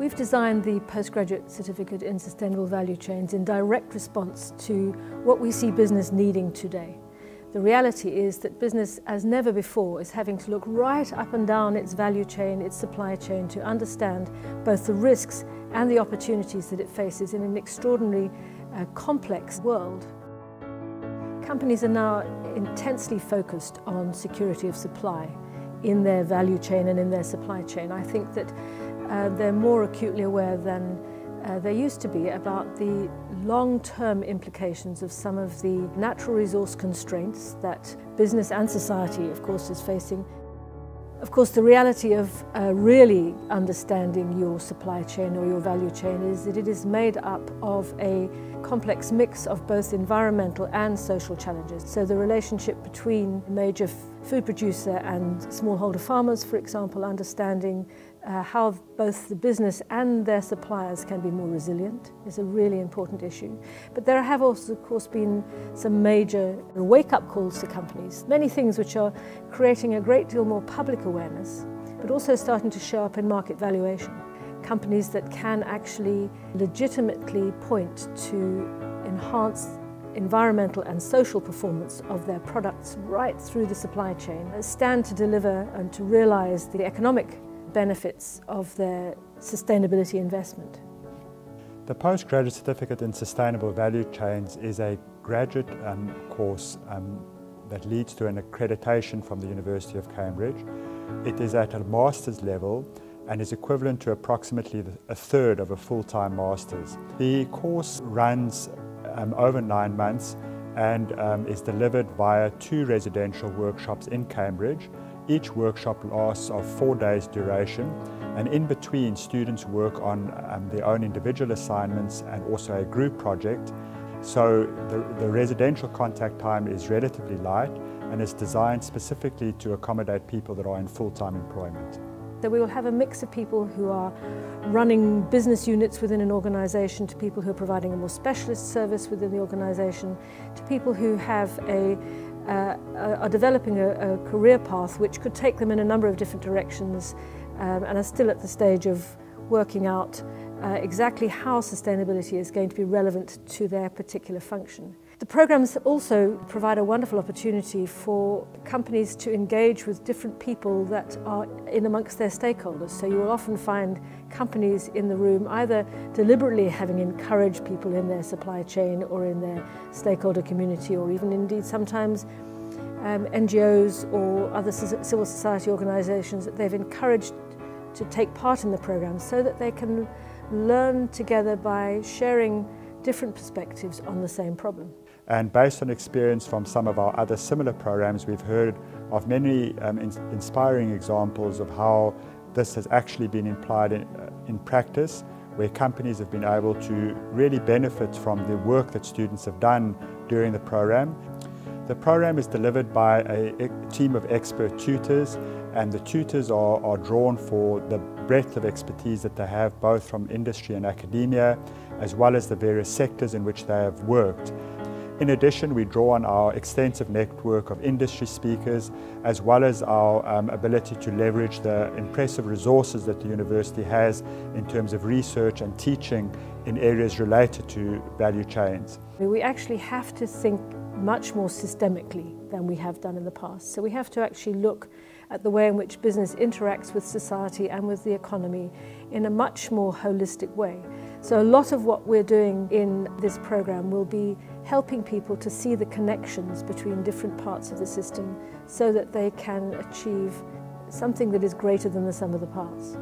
We've designed the Postgraduate Certificate in Sustainable Value Chains in direct response to what we see business needing today. The reality is that business, as never before, is having to look right up and down its value chain, its supply chain, to understand both the risks and the opportunities that it faces in an extraordinarily complex world. Companies are now intensely focused on security of supply in their value chain and in their supply chain. I think that they're more acutely aware than they used to be about the long-term implications of some of the natural resource constraints that business and society, of course, is facing. Of course, the reality of really understanding your supply chain or your value chain is that it is made up of a complex mix of both environmental and social challenges. So the relationship between a major food producer and smallholder farmers, for example, understanding how both the business and their suppliers can be more resilient is a really important issue. But there have also, of course, been some major wake-up calls to companies, many things which are creating a great deal more public awareness, but also starting to show up in market valuation. Companies that can actually legitimately point to enhanced environmental and social performance of their products right through the supply chain, stand to deliver and to realize the economic benefits of their sustainability investment. The Postgraduate Certificate in Sustainable Value Chains is a graduate course that leads to an accreditation from the University of Cambridge. It is at a master's level and is equivalent to approximately a third of a full-time master's. The course runs over 9 months and is delivered via 2 residential workshops in Cambridge. Each workshop lasts of 4 days duration, and in between students work on their own individual assignments and also a group project. So the residential contact time is relatively light and is designed specifically to accommodate people that are in full-time employment. So we will have a mix of people who are running business units within an organisation, to people who are providing a more specialist service within the organisation, to people who have are developing a career path which could take them in a number of different directions and are still at the stage of working out exactly how sustainability is going to be relevant to their particular function. The programs also provide a wonderful opportunity for companies to engage with different people that are in amongst their stakeholders. So you will often find companies in the room either deliberately having encouraged people in their supply chain or in their stakeholder community, or even indeed sometimes NGOs or other civil society organisations that they've encouraged to take part in the program so that they can learn together by sharing different perspectives on the same problem. And based on experience from some of our other similar programs, we've heard of many inspiring examples of how this has actually been applied in practice, where companies have been able to really benefit from the work that students have done during the program. The program is delivered by a team of expert tutors, and the tutors are drawn for the breadth of expertise that they have both from industry and academia, as well as the various sectors in which they have worked. In addition, we draw on our extensive network of industry speakers, as well as our ability to leverage the impressive resources that the university has in terms of research and teaching in areas related to value chains. We actually have to think much more systemically than we have done in the past. So we have to actually look at the way in which business interacts with society and with the economy in a much more holistic way. So a lot of what we're doing in this program will be helping people to see the connections between different parts of the system so that they can achieve something that is greater than the sum of the parts.